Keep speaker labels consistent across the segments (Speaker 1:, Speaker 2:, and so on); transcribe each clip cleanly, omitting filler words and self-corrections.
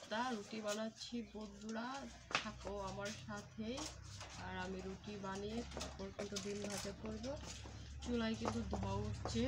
Speaker 1: নাস্তা, রুটি বানাচ্ছি বন্ধুরা, থাকো আমার সাথে। আর আমি রুটি বানিয়ে তারপর কিন্তু ডিম ভাজা করবো। চুলায় কিন্তু ধোয়া উঠছে।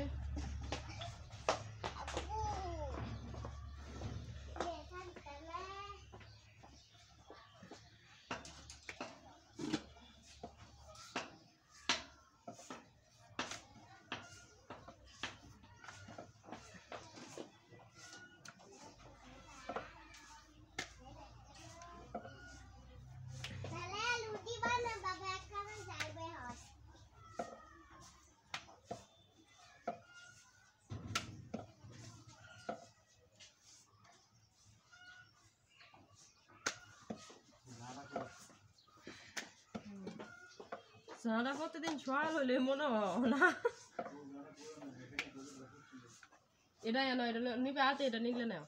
Speaker 1: সারা প্রতিদিন সকাল হইলে মনে হয় না এটা এনো, এটা নিবে হাতে, এটা নিলে নাও।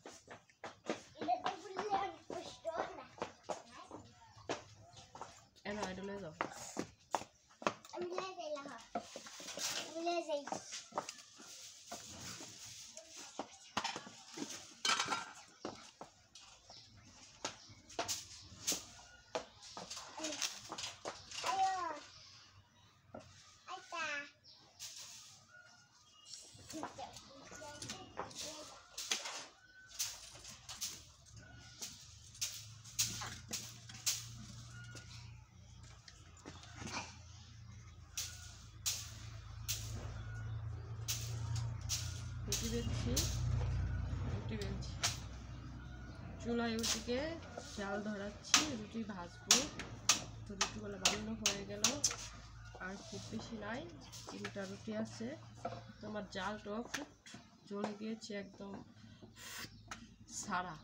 Speaker 1: এনো এটা লয়ে যাও। রুটি বেলছি, চুলায় ওদিকে চাল ধরাচ্ছি, রুটি ভাজবো। তো রুটিগুলো বানানো হয়ে গেল, আর খুব বেশি নাই, 3টা রুটি আছে। তোমার জালটাও খুব জ্বলে গিয়েছে একদম সারা।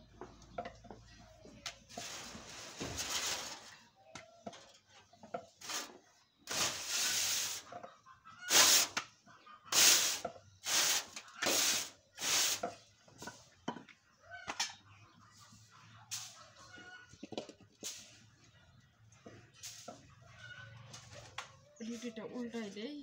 Speaker 1: রুটিটা উল্টাই দেই।